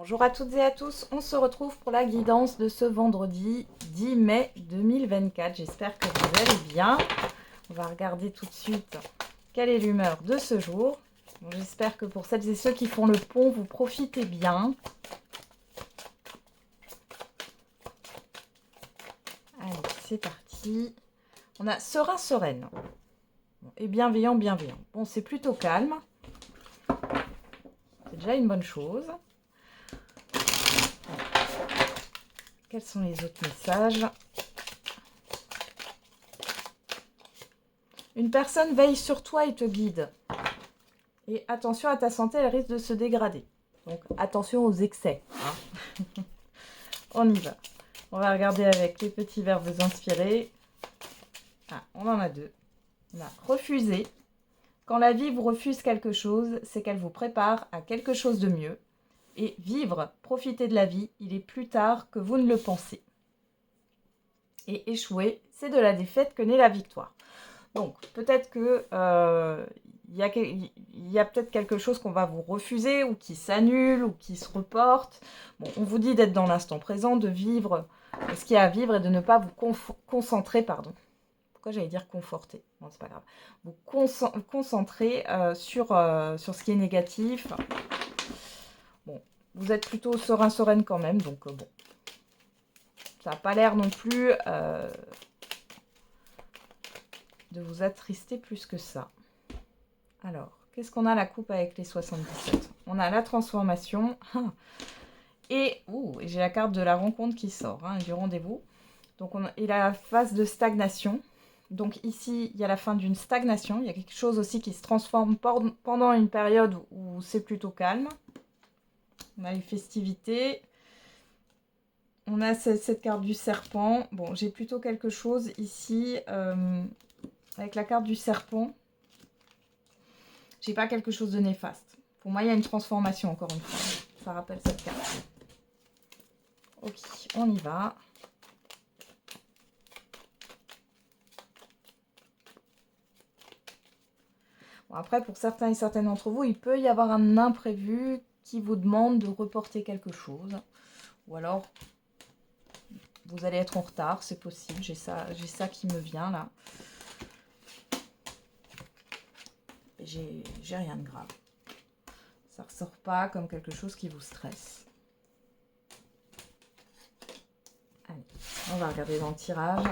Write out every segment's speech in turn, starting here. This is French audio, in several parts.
Bonjour à toutes et à tous, on se retrouve pour la guidance de ce vendredi 10 mai 2024. J'espère que vous allez bien. On va regarder tout de suite quelle est l'humeur de ce jour. Bon, j'espère que pour celles et ceux qui font le pont, vous profitez bien. Allez, c'est parti. On a serein, sereine. Bon, et bienveillant, bienveillant. Bon, c'est plutôt calme. C'est déjà une bonne chose. Quels sont les autres messages? Une personne veille sur toi et te guide. Et attention à ta santé, elle risque de se dégrader. Donc attention aux excès. Hein. On y va. On va regarder avec les petits verbes inspirés. Ah, on en a deux. On a refuser. Quand la vie vous refuse quelque chose, c'est qu'elle vous prépare à quelque chose de mieux. Et vivre, profiter de la vie, il est plus tard que vous ne le pensez. Et échouer, c'est de la défaite que naît la victoire. Donc, peut-être que il y a peut-être quelque chose qu'on va vous refuser ou qui s'annule ou qui se reporte. Bon, on vous dit d'être dans l'instant présent, de vivre ce qu'il y a à vivre et de ne pas vous concentrer, pardon. Pourquoi j'allais dire conforter? Bon, c'est pas grave. Vous concentrer sur ce qui est négatif. Bon, vous êtes plutôt serein, sereine quand même, donc bon. Ça n'a pas l'air non plus de vous attrister plus que ça. Alors, qu'est-ce qu'on a la coupe avec les 77? On a la transformation. Et j'ai la carte de la rencontre qui sort, du rendez-vous. Donc, et la phase de stagnation. Donc ici, il y a la fin d'une stagnation. Il y a quelque chose aussi qui se transforme pendant une période où c'est plutôt calme. On a les festivités. On a cette carte du serpent. Bon, j'ai plutôt quelque chose ici avec la carte du serpent. J'ai pas quelque chose de néfaste. Pour moi, il y a une transformation, encore une fois. Ça rappelle cette carte. Ok, on y va. Bon, après, pour certains et certaines d'entre vous, il peut y avoir un imprévu qui vous demande de reporter quelque chose. Ou alors, vous allez être en retard, c'est possible. J'ai ça qui me vient là. J'ai rien de grave. Ça ressort pas comme quelque chose qui vous stresse. Allez, on va regarder dans le tirage.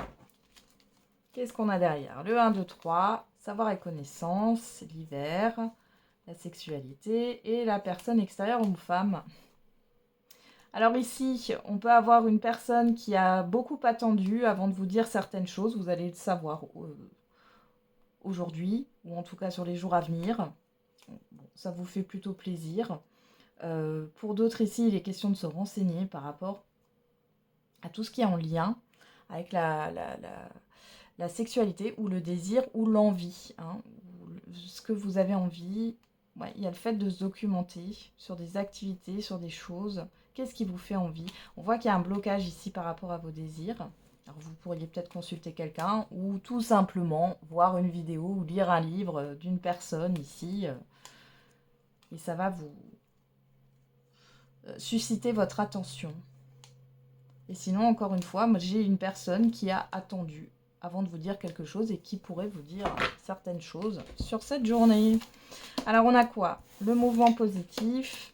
Qu'est-ce qu'on a derrière? Le 1, 2, 3, savoir et connaissance, l'hiver, la sexualité et la personne extérieure homme-femme. Alors ici, on peut avoir une personne qui a beaucoup attendu avant de vous dire certaines choses. Vous allez le savoir aujourd'hui, ou en tout cas sur les jours à venir. Bon, ça vous fait plutôt plaisir. Pour d'autres ici, il est question de se renseigner par rapport à tout ce qui est en lien avec la sexualité ou le désir ou l'envie. Ce que vous avez envie. Ouais, il y a le fait de se documenter sur des activités, sur des choses. Qu'est-ce qui vous fait envie? On voit qu'il y a un blocage ici par rapport à vos désirs. Alors vous pourriez peut-être consulter quelqu'un ou tout simplement voir une vidéo ou lire un livre d'une personne ici. Et ça va vous susciter votre attention. Et sinon, encore une fois, moi j'ai une personne qui a attendu avant de vous dire quelque chose et qui pourrait vous dire certaines choses sur cette journée. Alors on a quoi? Le mouvement positif,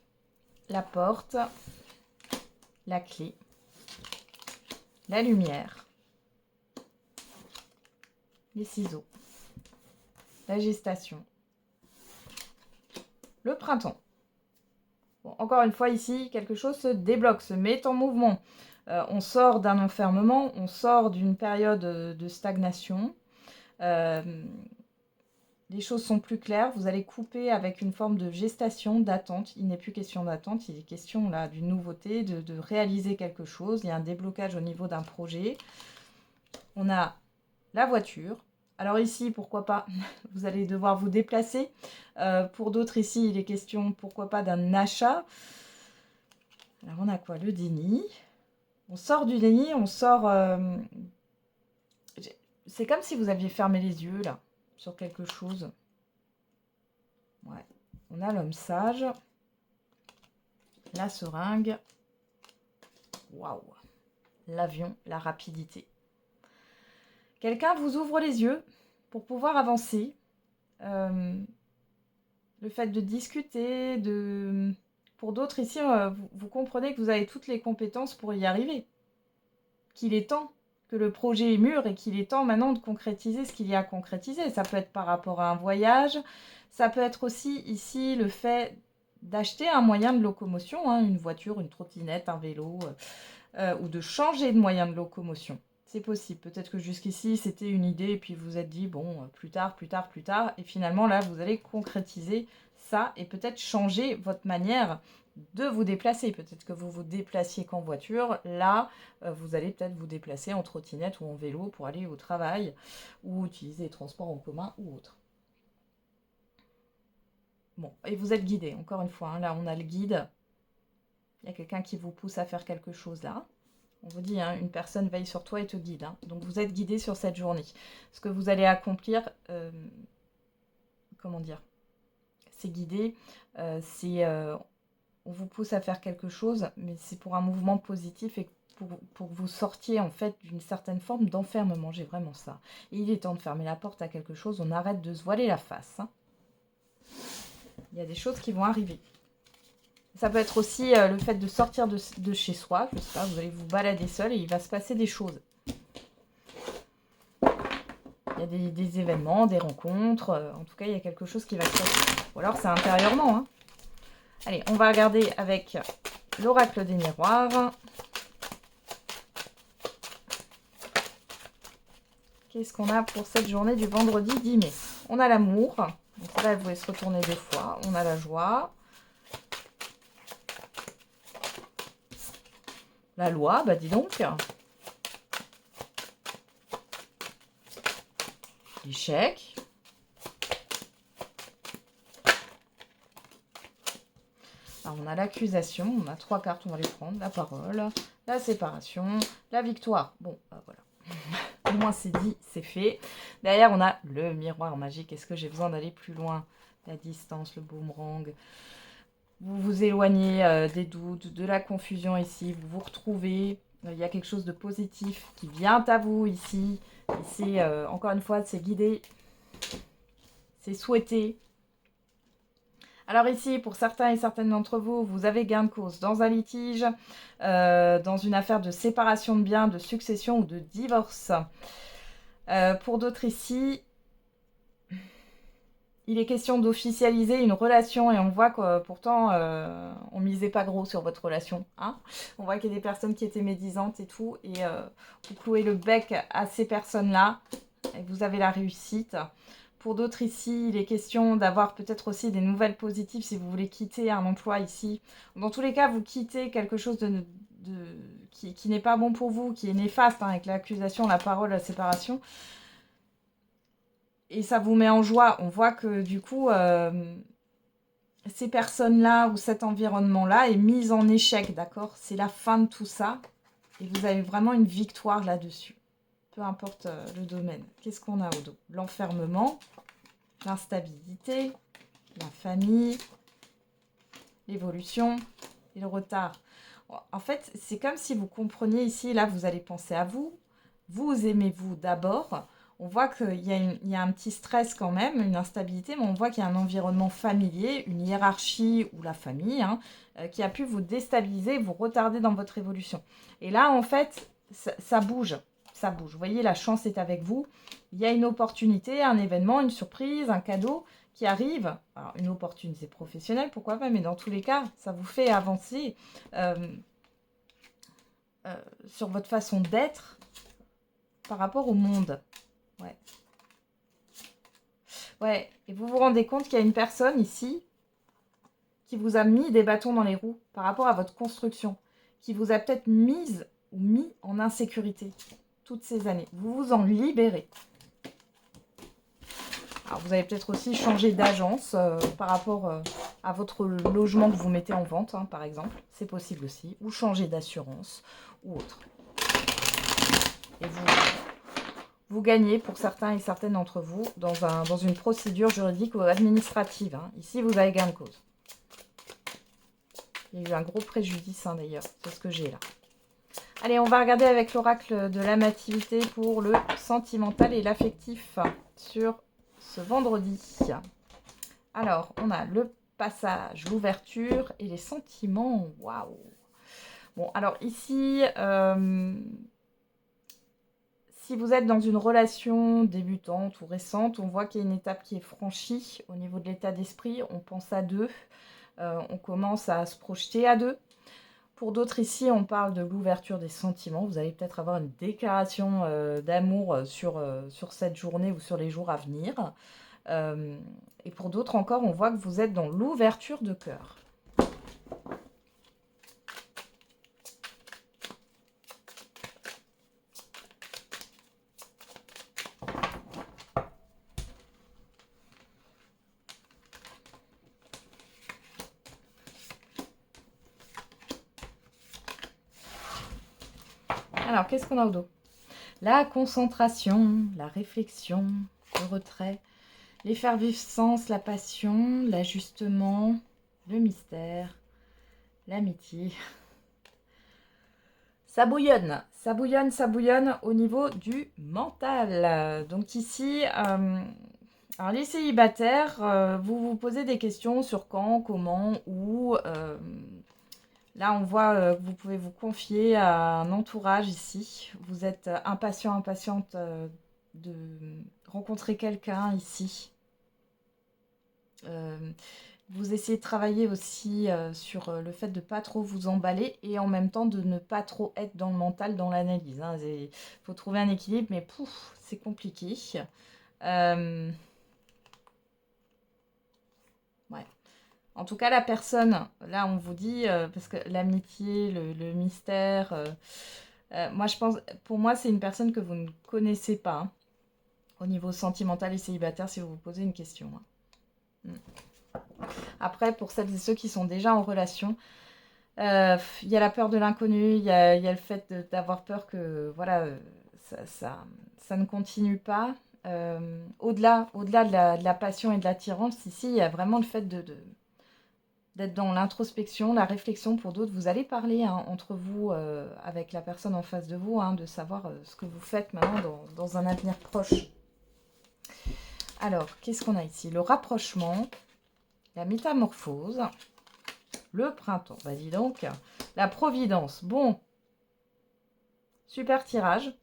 la porte, la clé, la lumière, les ciseaux, la gestation, le printemps. Bon, encore une fois ici, quelque chose se débloque, se met en mouvement. On sort d'un enfermement, on sort d'une période de stagnation. Les choses sont plus claires, vous allez couper avec une forme de gestation, d'attente. Il n'est plus question d'attente, il est question là d'une nouveauté, de réaliser quelque chose. Il y a un déblocage au niveau d'un projet. On a la voiture. Alors ici, pourquoi pas, vous allez devoir vous déplacer. Pour d'autres ici, il est question, pourquoi pas, d'un achat. Alors on a quoi? Le déni. On sort du déni, on sort... c'est comme si vous aviez fermé les yeux là, sur quelque chose. Ouais. On a l'homme sage. la seringue. Waouh! L'avion, la rapidité. Quelqu'un vous ouvre les yeux pour pouvoir avancer. Le fait de discuter, pour d'autres ici, vous comprenez que vous avez toutes les compétences pour y arriver. Qu'il est temps, que le projet est mûr et qu'il est temps maintenant de concrétiser ce qu'il y a à concrétiser. Ça peut être par rapport à un voyage, ça peut être aussi ici le fait d'acheter un moyen de locomotion, hein, une voiture, une trottinette, un vélo, ou de changer de moyen de locomotion. C'est possible. Peut-être que jusqu'ici, c'était une idée et puis vous vous êtes dit, bon, plus tard, plus tard, plus tard. Et finalement, là, vous allez concrétiser ça et peut-être changer votre manière de vous déplacer. Peut-être que vous vous déplaciez qu'en voiture. Là, vous allez peut-être vous déplacer en trottinette ou en vélo pour aller au travail ou utiliser les transports en commun ou autre. Bon, et vous êtes guidé, encore une fois. Hein, là, on a le guide. Il y a quelqu'un qui vous pousse à faire quelque chose là. On vous dit, hein, une personne veille sur toi et te guide. Hein. Donc vous êtes guidé sur cette journée. Ce que vous allez accomplir, comment dire, c'est guidé, on vous pousse à faire quelque chose, mais c'est pour un mouvement positif et pour que vous sortiez en fait d'une certaine forme d'enfermement. J'ai vraiment ça. Et il est temps de fermer la porte à quelque chose. On arrête de se voiler la face. Hein. Il y a des choses qui vont arriver. Ça peut être aussi le fait de sortir de chez soi. Je sais pas, vous allez vous balader seul et il va se passer des choses. Il y a des événements, des rencontres. En tout cas, il y a quelque chose qui va se passer. Ou alors, c'est intérieurement. Hein. Allez, on va regarder avec l'oracle des miroirs. Qu'est-ce qu'on a pour cette journée du vendredi 10 mai? On a l'amour. Donc là, vous pouvez se retourner 2 fois. On a la joie. La loi, bah dis donc. L'échec. Alors, on a l'accusation. On a 3 cartes, on va les prendre. La parole, la séparation, la victoire. Bon, bah voilà. Au moins, c'est dit, c'est fait. Derrière, on a le miroir magique. Est-ce que j'ai besoin d'aller plus loin? La distance, le boomerang. Vous vous éloignez des doutes, de la confusion ici. Vous vous retrouvez. Il y a quelque chose de positif qui vient à vous ici. Ici, encore une fois, c'est guidé. C'est souhaité. Alors ici, pour certains et certaines d'entre vous, vous avez gain de cause dans un litige, dans une affaire de séparation de biens, de succession ou de divorce. Pour d'autres ici, il est question d'officialiser une relation et on voit que pourtant, on misait pas gros sur votre relation. Hein, on voit qu'il y a des personnes qui étaient médisantes et tout, et vous clouez le bec à ces personnes-là et vous avez la réussite. Pour d'autres ici, il est question d'avoir peut-être aussi des nouvelles positives si vous voulez quitter un emploi ici. Dans tous les cas, vous quittez quelque chose qui n'est pas bon pour vous, qui est néfaste, hein, avec l'accusation, la parole, la séparation. Et ça vous met en joie. On voit que du coup, ces personnes-là ou cet environnement-là est mis en échec, d'accord? C'est la fin de tout ça. Et vous avez vraiment une victoire là-dessus. Peu importe le domaine. Qu'est-ce qu'on a au dos? L'enfermement, l'instabilité, la famille, l'évolution et le retard. En fait, c'est comme si vous compreniez ici, là, vous allez penser à vous. Vous aimez-vous d'abord. On voit qu'il y a un petit stress quand même, une instabilité, mais on voit qu'il y a un environnement familier, une hiérarchie ou la famille, hein, qui a pu vous déstabiliser, vous retarder dans votre évolution. Et là, en fait, ça bouge. Ça bouge. Vous voyez, la chance est avec vous. Il y a une opportunité, un événement, une surprise, un cadeau qui arrive. Alors, une opportunité professionnelle, pourquoi pas, mais dans tous les cas, ça vous fait avancer sur votre façon d'être par rapport au monde. Ouais. Ouais, et vous vous rendez compte qu'il y a une personne ici qui vous a mis des bâtons dans les roues par rapport à votre construction, qui vous a peut-être mis en insécurité toutes ces années. Vous vous en libérez. Alors, vous avez peut-être aussi changé d'agence par rapport à votre logement que vous mettez en vente, hein, par exemple. C'est possible aussi. Ou changer d'assurance ou autre. Et vous gagnez, pour certains et certaines d'entre vous, dans une procédure juridique ou administrative. Hein. Ici, vous avez gain de cause. Il Il y a eu un gros préjudice d'ailleurs, c'est ce que j'ai là. Allez, on va regarder avec l'oracle de l'amativité pour le sentimental et l'affectif sur ce vendredi. Alors, on a le passage, l'ouverture et les sentiments. Waouh! Bon, alors ici, si vous êtes dans une relation débutante ou récente, on voit qu'il y a une étape qui est franchie au niveau de l'état d'esprit. On pense à deux, on commence à se projeter à deux. Pour d'autres ici, on parle de l'ouverture des sentiments. Vous allez peut-être avoir une déclaration d'amour sur cette journée ou sur les jours à venir. Et pour d'autres encore, on voit que vous êtes dans l'ouverture de cœur. Alors, qu'est-ce qu'on a au dos? La concentration, la réflexion, le retrait, l'effervescence, la passion, l'ajustement, le mystère, l'amitié. Ça bouillonne, ça bouillonne, ça bouillonne au niveau du mental. Donc ici, alors les célibataires, vous vous posez des questions sur quand, comment, où. Là, on voit que vous pouvez vous confier à un entourage ici. Vous êtes impatient, impatiente de rencontrer quelqu'un ici. Vous essayez de travailler aussi sur le fait de ne pas trop vous emballer et en même temps de ne pas trop être dans le mental, dans l'analyse. Il faut trouver un équilibre, mais pouf, c'est compliqué. Ouais. En tout cas, la personne, là, on vous dit, parce que l'amitié, le mystère, moi, je pense, pour moi, c'est une personne que vous ne connaissez pas, hein, au niveau sentimental et célibataire, si vous vous posez une question. Hein. Après, pour celles et ceux qui sont déjà en relation, il y a la peur de l'inconnu, il y a le fait d'avoir peur que, voilà, ça ne continue pas. Au-delà de la passion et de l'attirance, ici, il y a vraiment le fait d'être dans l'introspection, la réflexion. Pour d'autres, vous allez parler entre vous, avec la personne en face de vous, de savoir ce que vous faites maintenant dans un avenir proche. Alors, qu'est-ce qu'on a ici? Le rapprochement, la métamorphose, le printemps. Bah dis donc, la providence. Bon, super tirage.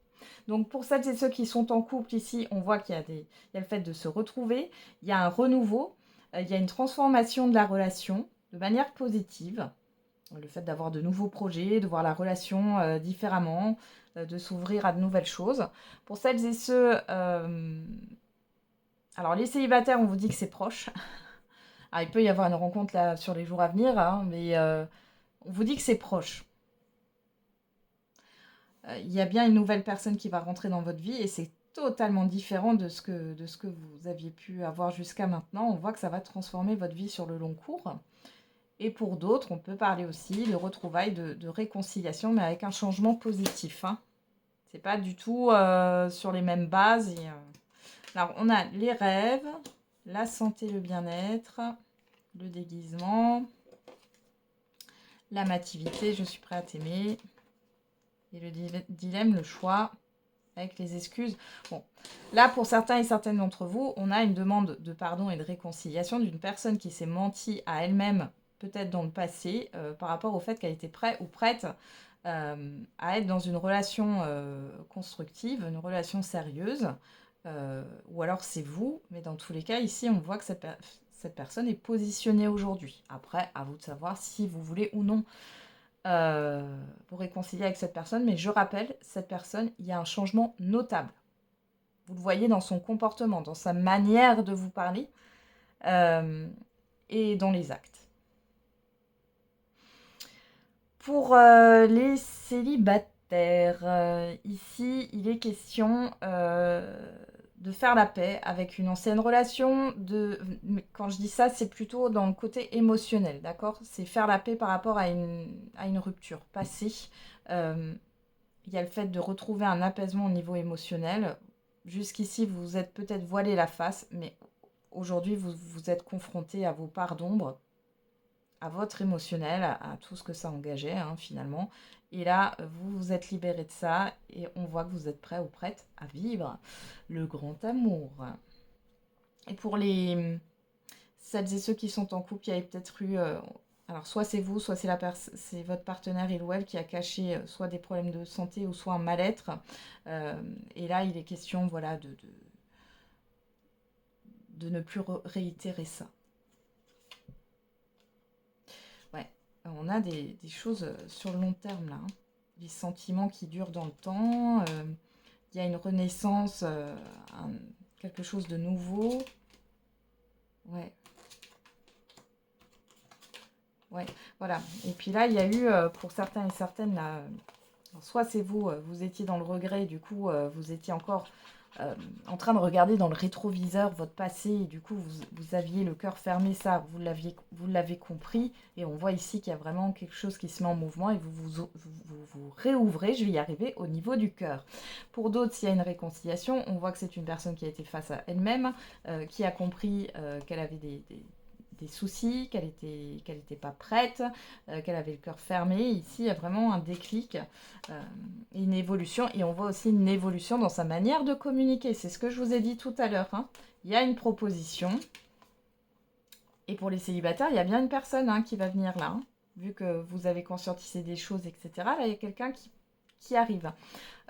Donc, pour celles et ceux qui sont en couple ici, on voit qu'il y a le fait de se retrouver, il y a un renouveau, il y a une transformation de la relation de manière positive. Le fait d'avoir de nouveaux projets, de voir la relation différemment, de s'ouvrir à de nouvelles choses. Pour celles et ceux... alors, les célibataires, on vous dit que c'est proche. Alors, il peut y avoir une rencontre là sur les jours à venir, mais on vous dit que c'est proche. Il y a bien une nouvelle personne qui va rentrer dans votre vie et c'est totalement différent de ce que vous aviez pu avoir jusqu'à maintenant. On voit que ça va transformer votre vie sur le long cours. Et pour d'autres, on peut parler aussi de retrouvailles, de réconciliation, mais avec un changement positif. C'est pas du tout sur les mêmes bases. Alors, on a les rêves, la santé, le bien-être, le déguisement, l'amativité, je suis prêt à t'aimer, et le dilemme, le choix, avec les excuses. Bon, là, pour certains et certaines d'entre vous, on a une demande de pardon et de réconciliation d'une personne qui s'est menti à elle-même, peut-être dans le passé, par rapport au fait qu'elle était prête ou prête à être dans une relation constructive, une relation sérieuse, ou alors c'est vous, mais dans tous les cas, ici, on voit que cette personne est positionnée aujourd'hui. Après, à vous de savoir si vous voulez ou non vous réconcilier avec cette personne, mais je rappelle, cette personne, il y a un changement notable. Vous le voyez dans son comportement, dans sa manière de vous parler et dans les actes. Pour les célibataires, ici, il est question de faire la paix avec une ancienne relation. Mais quand je dis ça, c'est plutôt dans le côté émotionnel, d'accord? C'est faire la paix par rapport à une rupture passée. Il y a le fait de retrouver un apaisement au niveau émotionnel. Jusqu'ici, vous vous êtes peut-être voilé la face, mais aujourd'hui, vous êtes confronté à vos parts d'ombre, à votre émotionnel, à tout ce que ça engageait hein, finalement. Et là, vous vous êtes libéré de ça et on voit que vous êtes prêt ou prête à vivre le grand amour. Et pour les celles et ceux qui sont en couple, il y avait peut-être eu... alors soit c'est vous, soit c'est votre partenaire, il ou elle, qui a caché soit des problèmes de santé ou soit un mal-être. Et là, il est question voilà, de ne plus réitérer ça. Ouais, on a des choses sur le long terme là. Hein. Des sentiments qui durent dans le temps. Il y a une renaissance, quelque chose de nouveau. Ouais. Ouais, voilà. Et puis là, il y a eu, pour certains et certaines, là, soit c'est vous, vous étiez dans le regret, du coup, vous étiez encore en train de regarder dans le rétroviseur votre passé, et du coup, vous aviez le cœur fermé, ça, vous l'avez compris, et on voit ici qu'il y a vraiment quelque chose qui se met en mouvement, et vous réouvrez, je vais y arriver, au niveau du cœur. Pour d'autres, s'il y a une réconciliation, on voit que c'est une personne qui a été face à elle-même, qui a compris qu'elle avait des soucis, qu'elle était pas prête, qu'elle avait le cœur fermé. Ici, il y a vraiment un déclic, une évolution. Et on voit aussi une évolution dans sa manière de communiquer. C'est ce que je vous ai dit tout à l'heure. Hein. Il y a une proposition. Et pour les célibataires, il y a bien une personne hein, qui va venir là. Hein. Vu que vous avez conscientisé des choses, etc. Là, il y a quelqu'un qui arrive.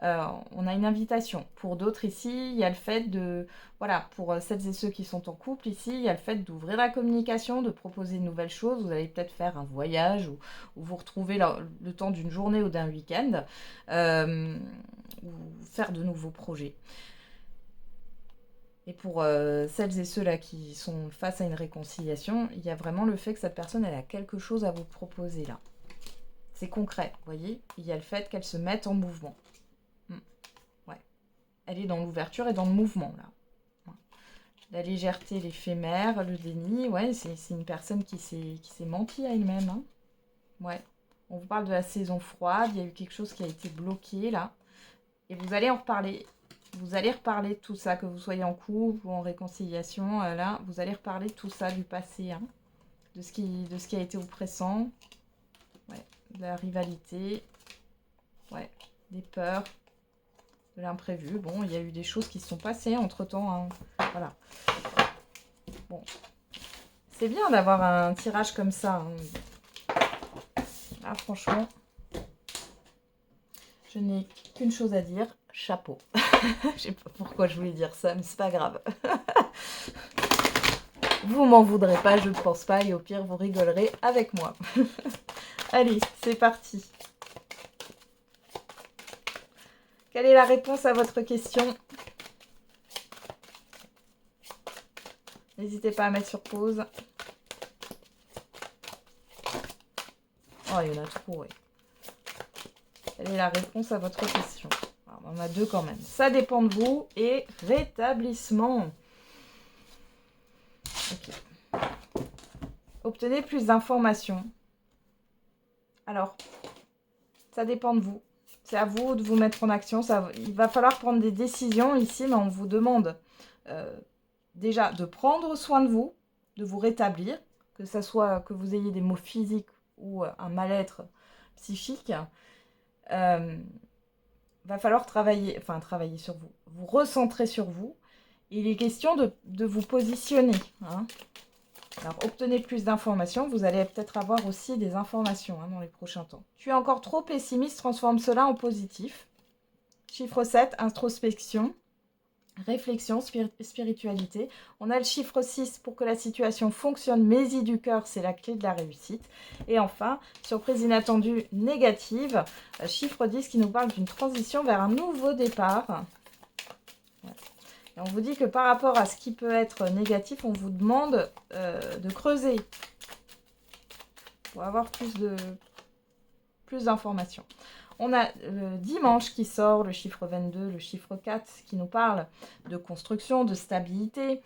On a une invitation. Pour d'autres ici, il y a le fait de... Voilà, pour celles et ceux qui sont en couple ici, il y a le fait d'ouvrir la communication, de proposer de nouvelles choses. Vous allez peut-être faire un voyage ou vous retrouver le temps d'une journée ou d'un week-end ou faire de nouveaux projets. Et pour celles et ceux-là qui sont face à une réconciliation, il y a vraiment le fait que cette personne, elle a quelque chose à vous proposer là. C'est concret, vous voyez. Il y a le fait qu'elle se mette en mouvement. Elle est dans l'ouverture et dans le mouvement, là. La légèreté, l'éphémère, le déni, ouais, c'est une personne qui s'est menti à elle-même. Hein. Ouais. On vous parle de la saison froide, il y a eu quelque chose qui a été bloqué, là. Et vous allez en reparler. Vous allez reparler de tout ça, que vous soyez en couple ou en réconciliation, là, vous allez reparler de tout ça, du passé, hein, de ce qui a été oppressant, ouais, de la rivalité, ouais, des peurs, de l'imprévu. Bon, il y a eu des choses qui se sont passées entre-temps. Hein. Voilà. Bon. C'est bien d'avoir un tirage comme ça. Hein. Ah, franchement, je n'ai qu'une chose à dire. Chapeau. Je sais pas pourquoi je voulais dire ça, mais c'est pas grave. Vous m'en voudrez pas, je ne pense pas. Et au pire, vous rigolerez avec moi. Allez, c'est parti. Quelle est la réponse à votre question? N'hésitez pas à mettre sur pause. Oh, il y en a trop, oui. Quelle est la réponse à votre question? Alors, on en a deux quand même. Ça dépend de vous. Et rétablissement. Ok. Obtenez plus d'informations. Alors, ça dépend de vous. C'est à vous de vous mettre en action. Il va falloir prendre des décisions ici, mais on vous demande déjà de prendre soin de vous rétablir, que ce soit que vous ayez des maux physiques ou un mal-être psychique. Va falloir travailler sur vous, vous recentrer sur vous. Il est question de vous positionner. Hein. Alors, obtenez plus d'informations. Vous allez peut-être avoir aussi des informations hein, dans les prochains temps. Tu es encore trop pessimiste, transforme cela en positif. Chiffre 7, introspection, réflexion, spiritualité. On a le chiffre 6 pour que la situation fonctionne. Maisie du cœur, c'est la clé de la réussite. Et enfin, surprise inattendue négative. Chiffre 10 qui nous parle d'une transition vers un nouveau départ. Et on vous dit que par rapport à ce qui peut être négatif, on vous demande de creuser pour avoir plus d'informations. On a le dimanche qui sort, le chiffre 22, le chiffre 4, qui nous parle de construction, de stabilité,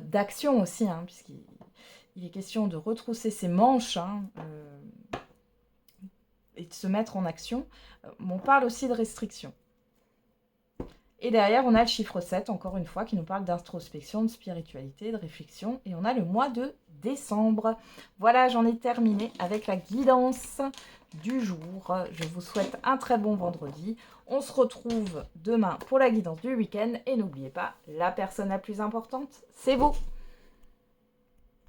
d'action aussi, hein, puisqu'il est question de retrousser ses manches hein, et de se mettre en action. On parle aussi de restriction. Et derrière, on a le chiffre 7, encore une fois, qui nous parle d'introspection, de spiritualité, de réflexion. Et on a le mois de décembre. Voilà, j'en ai terminé avec la guidance du jour. Je vous souhaite un très bon vendredi. On se retrouve demain pour la guidance du week-end. Et n'oubliez pas, la personne la plus importante, c'est vous.